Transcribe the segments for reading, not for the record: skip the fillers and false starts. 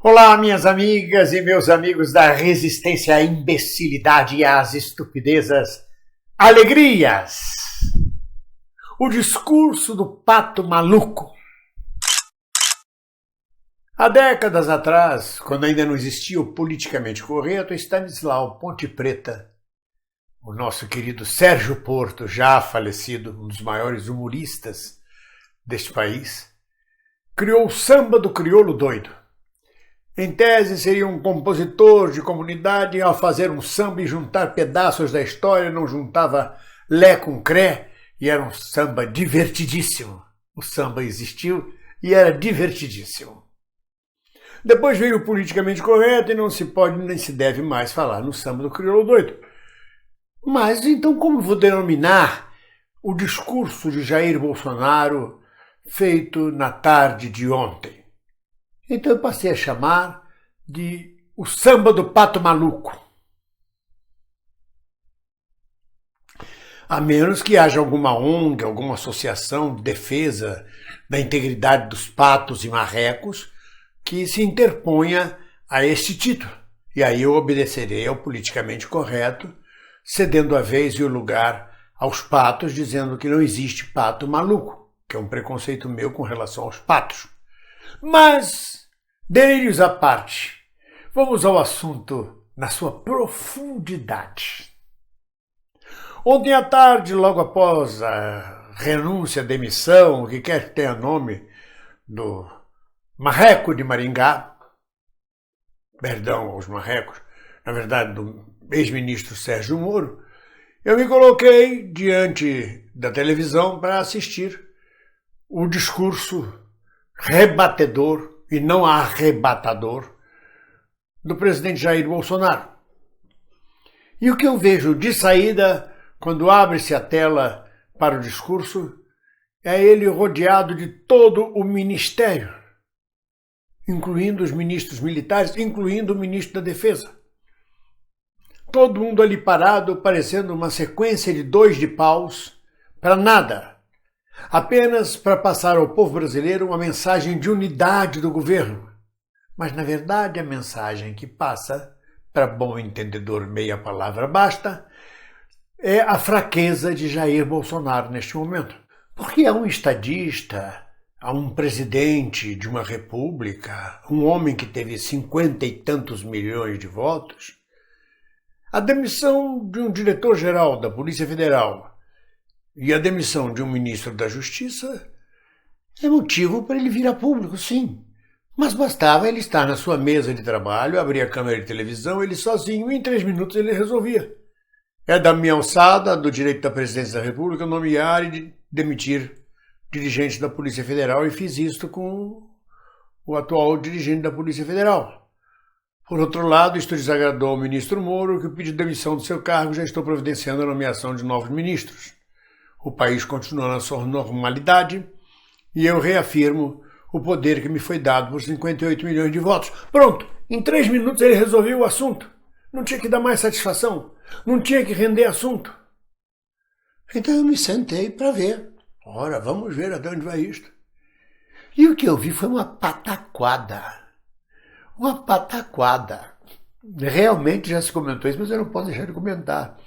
Olá, minhas amigas e meus amigos da resistência à imbecilidade e às estupidezas. Alegrias! O discurso do pato maluco. Há décadas atrás, quando ainda não existia o politicamente correto, Stanislau Ponte Preta, o nosso querido Sérgio Porto, já falecido, um dos maiores humoristas deste país, criou o samba do crioulo doido. Em tese, seria um compositor de comunidade, e ao fazer um samba e juntar pedaços da história, não juntava lé com cré, e era um samba divertidíssimo. O samba existiu e era divertidíssimo. Depois veio o politicamente correto e não se pode nem se deve mais falar no samba do crioulo doido. Mas então como vou denominar o discurso de Jair Bolsonaro feito na tarde de ontem? Então eu passei a chamar de o samba do pato maluco. A menos que haja alguma ONG, alguma associação de defesa da integridade dos patos e marrecos que se interponha a este título. E aí eu obedecerei ao politicamente correto, cedendo a vez e o lugar aos patos, dizendo que não existe pato maluco, que é um preconceito meu com relação aos patos. Mas, delírios à parte, vamos ao assunto na sua profundidade. Ontem à tarde, logo após a renúncia, a demissão, o que quer que tenha nome, do marreco de Maringá, perdão aos marrecos, na verdade do ex-ministro Sérgio Moro, eu me coloquei diante da televisão para assistir o discurso rebatedor e não arrebatador do presidente Jair Bolsonaro. E o que eu vejo de saída, quando abre-se a tela para o discurso, é ele rodeado de todo o ministério, incluindo os ministros militares, incluindo o ministro da Defesa. Todo mundo ali parado, parecendo uma sequência de dois de paus, para nada. Apenas para passar ao povo brasileiro uma mensagem de unidade do governo. Mas, na verdade, a mensagem que passa, para bom entendedor meia palavra basta, é a fraqueza de Jair Bolsonaro neste momento. Porque há um estadista, há um presidente de uma república, um homem que teve 50 e tantos milhões de votos, a demissão de um diretor-geral da Polícia Federal e a demissão de um ministro da Justiça é motivo para ele vir a público, sim. Mas bastava ele estar na sua mesa de trabalho, abrir a câmera de televisão, ele sozinho, em 3 minutos ele resolvia. É da minha alçada, do direito da presidência da República, nomear e demitir dirigentes da Polícia Federal, e fiz isto com o atual dirigente da Polícia Federal. Por outro lado, isto desagradou ao ministro Moro, que pediu demissão do seu cargo, já estou providenciando a nomeação de novos ministros. O país continua na sua normalidade e eu reafirmo o poder que me foi dado por 58 milhões de votos. Pronto, em 3 minutos ele resolveu o assunto. Não tinha que dar mais satisfação, não tinha que render assunto. Então eu me sentei para ver. Ora, vamos ver até onde vai isto. E o que eu vi foi uma pataquada. Uma pataquada. Realmente já se comentou isso, mas eu não posso deixar de comentar.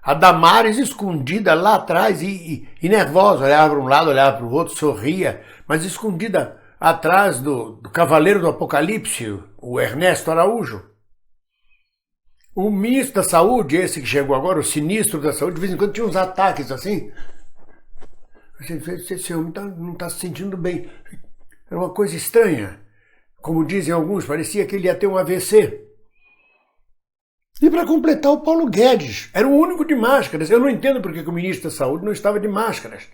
A Damares escondida lá atrás e nervosa, olhava para um lado, olhava para o outro, sorria, mas escondida atrás do Cavaleiro do Apocalipse, o Ernesto Araújo. O ministro da Saúde, esse que chegou agora, o sinistro da Saúde, de vez em quando tinha uns ataques assim. Esse homem não está se sentindo bem. Era uma coisa estranha. Como dizem alguns, parecia que ele ia ter um AVC. E para completar, o Paulo Guedes era o único de máscaras. Eu não entendo por que o ministro da Saúde não estava de máscaras.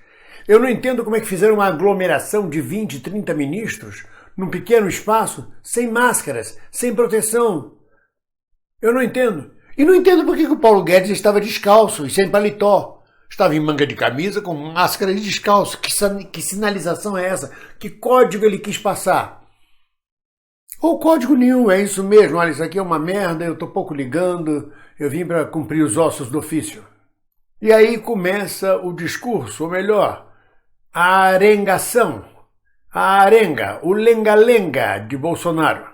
Eu não entendo como é que fizeram uma aglomeração de 20, 30 ministros num pequeno espaço, sem máscaras, sem proteção. Eu não entendo. E não entendo por que o Paulo Guedes estava descalço e sem paletó. Estava em manga de camisa, com máscara e descalço. Que sinalização é essa? Que código ele quis passar? Ou código nenhum, é isso mesmo. Olha, isso aqui é uma merda, eu estou pouco ligando, eu vim para cumprir os ossos do ofício. E aí começa o discurso, ou melhor, a arengação, a arenga, o lenga-lenga de Bolsonaro.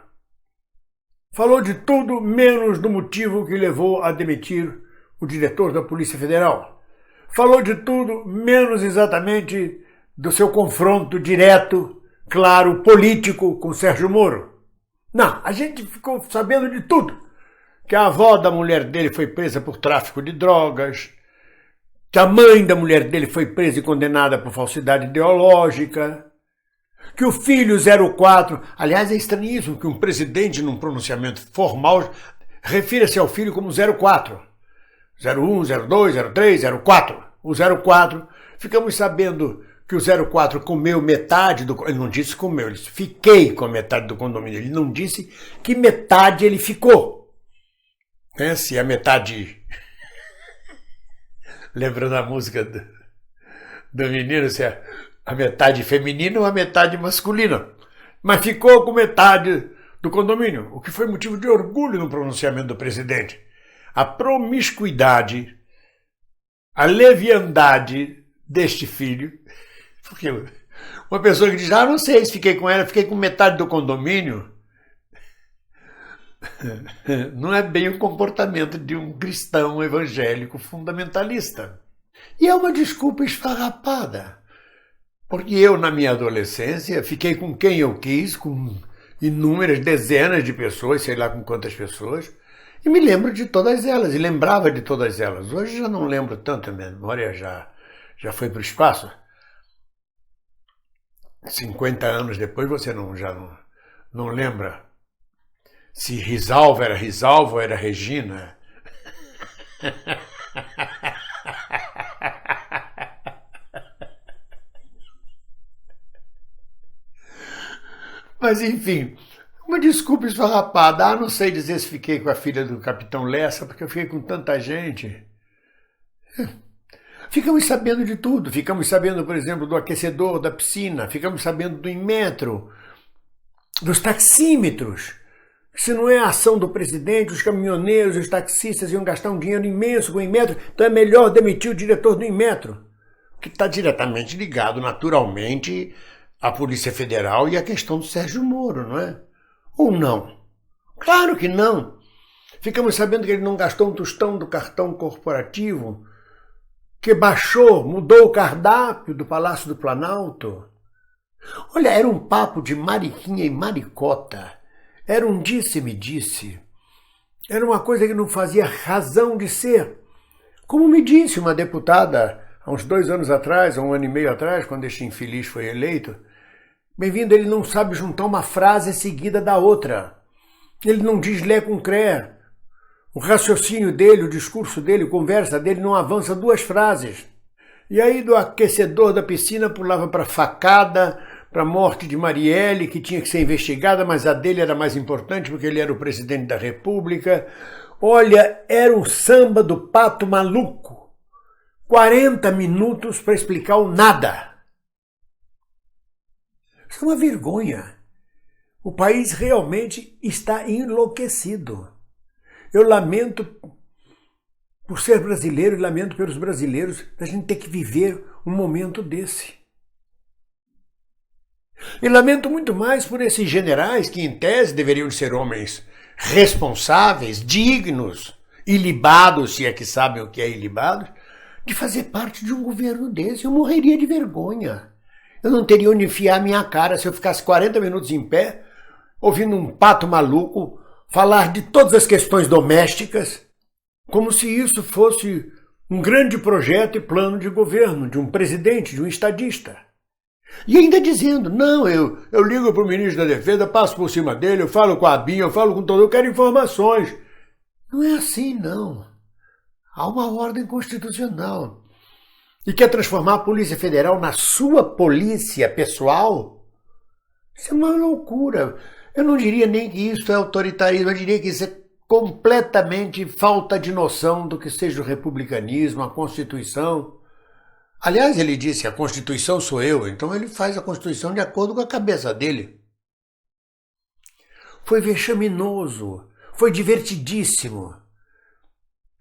Falou de tudo menos do motivo que levou a demitir o diretor da Polícia Federal. Falou de tudo menos exatamente do seu confronto direto, claro, político com Sérgio Moro. Não, a gente ficou sabendo de tudo. Que a avó da mulher dele foi presa por tráfico de drogas, que a mãe da mulher dele foi presa e condenada por falsidade ideológica, que o filho 04... Aliás, é estranhíssimo que um presidente, num pronunciamento formal, refira-se ao filho como 04. 01, 02, 03, 04. O 04, ficamos sabendo que o 04 comeu metade do... Ele não disse comeu, ele disse fiquei com a metade do condomínio. Ele não disse que metade ele ficou. Se a metade... Lembrando a música do menino, se é a metade feminina ou a metade masculina. Mas ficou com metade do condomínio, o que foi motivo de orgulho no pronunciamento do presidente. A promiscuidade, a leviandade deste filho, porque uma pessoa que diz, não sei se fiquei com ela, fiquei com metade do condomínio, não é bem o comportamento de um cristão evangélico fundamentalista. E é uma desculpa esfarrapada, porque eu, na minha adolescência, fiquei com quem eu quis, com inúmeras dezenas de pessoas, sei lá com quantas pessoas, e me lembro de todas elas, e lembrava de todas elas. Hoje já não lembro tanto, a minha memória já foi para o espaço. 50 anos depois você já não lembra se Risalva ou era Regina. Mas enfim, uma desculpa esfarrapada. Não sei dizer se fiquei com a filha do Capitão Lessa, porque eu fiquei com tanta gente. Ficamos sabendo de tudo. Ficamos sabendo, por exemplo, do aquecedor da piscina. Ficamos sabendo do Inmetro, dos taxímetros. Se não é a ação do presidente, os caminhoneiros, os taxistas iam gastar um dinheiro imenso com o Inmetro, então é melhor demitir o diretor do Inmetro, que está diretamente ligado, naturalmente, à Polícia Federal e à questão do Sérgio Moro, não é? Ou não? Claro que não. Ficamos sabendo que ele não gastou um tostão do cartão corporativo, que mudou o cardápio do Palácio do Planalto. Olha, era um papo de mariquinha e maricota. Era um disse-me-disse. Era uma coisa que não fazia razão de ser. Como me disse uma deputada há uns 2 anos atrás, ou 1 ano e meio atrás, quando este infeliz foi eleito, bem-vindo, ele não sabe juntar uma frase seguida da outra. Ele não diz lé com cré. O raciocínio dele, o discurso dele, a conversa dele não avança 2 frases. E aí do aquecedor da piscina pulava para facada, para a morte de Marielle, que tinha que ser investigada, mas a dele era mais importante porque ele era o presidente da República. Olha, era um samba do pato maluco. 40 minutos para explicar o nada. Isso é uma vergonha. O país realmente está enlouquecido. Eu lamento por ser brasileiro e lamento pelos brasileiros da gente ter que viver um momento desse. E lamento muito mais por esses generais que, em tese, deveriam ser homens responsáveis, dignos, ilibados, se é que sabem o que é ilibado, de fazer parte de um governo desse. Eu morreria de vergonha. Eu não teria onde enfiar minha cara se eu ficasse 40 minutos em pé, ouvindo um pato maluco falar de todas as questões domésticas, como se isso fosse um grande projeto e plano de governo, de um presidente, de um estadista. E ainda dizendo, não, eu ligo para o ministro da Defesa, passo por cima dele, eu falo com a ABIN, eu falo com todo, eu quero informações. Não é assim, não. Há uma ordem constitucional. E quer transformar a Polícia Federal na sua polícia pessoal? Isso é uma loucura. Eu não diria nem que isso é autoritarismo, eu diria que isso é completamente falta de noção do que seja o republicanismo, a Constituição. Aliás, ele disse, a Constituição sou eu, então ele faz a Constituição de acordo com a cabeça dele. Foi vexaminoso, foi divertidíssimo.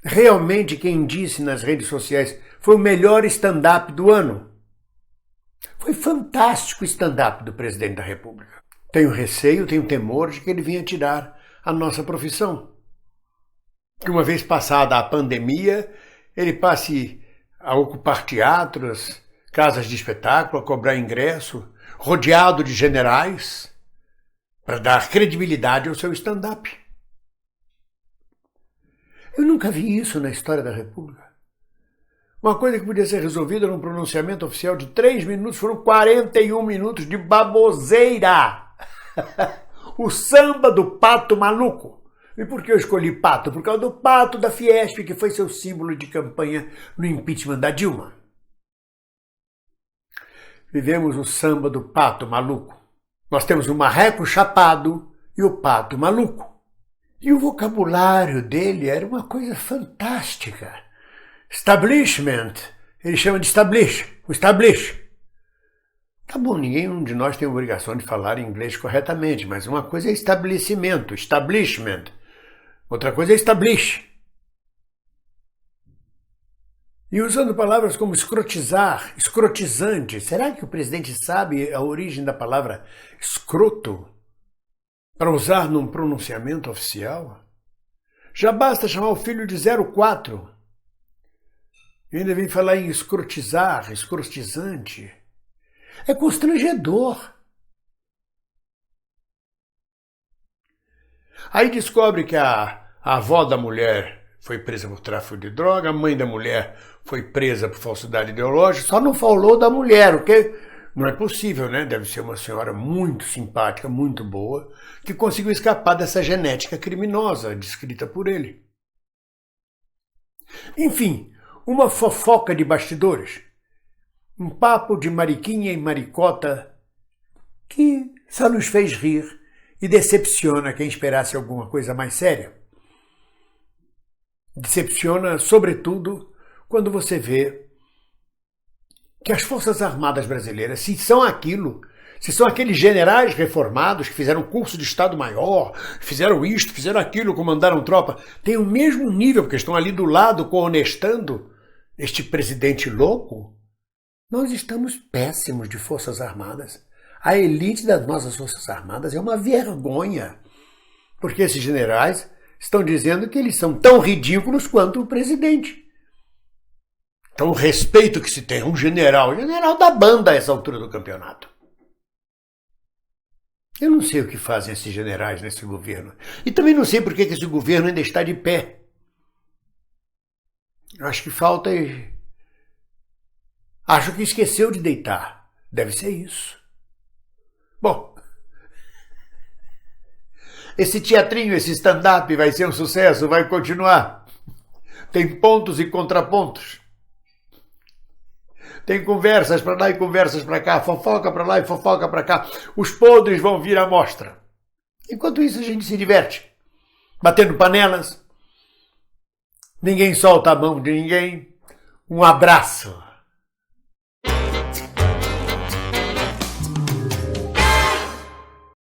Realmente, quem disse nas redes sociais, foi o melhor stand-up do ano. Foi fantástico o stand-up do presidente da República. Tenho receio, tenho temor de que ele venha tirar a nossa profissão. Que uma vez passada a pandemia, ele passe a ocupar teatros, casas de espetáculo, a cobrar ingresso, rodeado de generais, para dar credibilidade ao seu stand-up. Eu nunca vi isso na história da República. Uma coisa que podia ser resolvida num pronunciamento oficial de 3 minutos, foram 41 minutos de baboseira. O samba do pato maluco. E por que eu escolhi pato? Por causa do pato da Fiesp, que foi seu símbolo de campanha no impeachment da Dilma. Vivemos o samba do pato maluco. Nós temos o marreco chapado e o pato maluco. E o vocabulário dele era uma coisa fantástica. Establishment, ele chama de establish, o establish. Tá bom, ninguém de nós tem obrigação de falar inglês corretamente, mas uma coisa é estabelecimento, establishment. Outra coisa é establish. E usando palavras como escrotizar, escrotizante, será que o presidente sabe a origem da palavra escroto para usar num pronunciamento oficial? Já basta chamar o filho de 04. E ainda vem falar em escrotizar, escrotizante. É constrangedor. Aí descobre que a avó da mulher foi presa por tráfico de droga, a mãe da mulher foi presa por falsidade ideológica, só não falou da mulher, o que não é possível, né? Deve ser uma senhora muito simpática, muito boa, que conseguiu escapar dessa genética criminosa descrita por ele. Enfim, uma fofoca de bastidores, um papo de mariquinha e maricota que só nos fez rir e decepciona quem esperasse alguma coisa mais séria. Decepciona, sobretudo, quando você vê que as Forças Armadas brasileiras, se são aquilo, se são aqueles generais reformados que fizeram curso de Estado-Maior, fizeram isto, fizeram aquilo, comandaram tropa, têm o mesmo nível, porque estão ali do lado coonestando este presidente louco. Nós estamos péssimos de Forças Armadas. A elite das nossas Forças Armadas é uma vergonha, porque esses generais estão dizendo que eles são tão ridículos quanto o presidente. Então o respeito que se tem a um general da banda a essa altura do campeonato. Eu não sei o que fazem esses generais nesse governo. E também não sei por que esse governo ainda está de pé. Eu acho que falta... Acho que esqueceu de deitar. Deve ser isso. Bom, esse teatrinho, esse stand-up vai ser um sucesso, vai continuar. Tem pontos e contrapontos. Tem conversas para lá e conversas para cá, fofoca para lá e fofoca para cá. Os podres vão vir à mostra. Enquanto isso a gente se diverte, batendo panelas. Ninguém solta a mão de ninguém. Um abraço.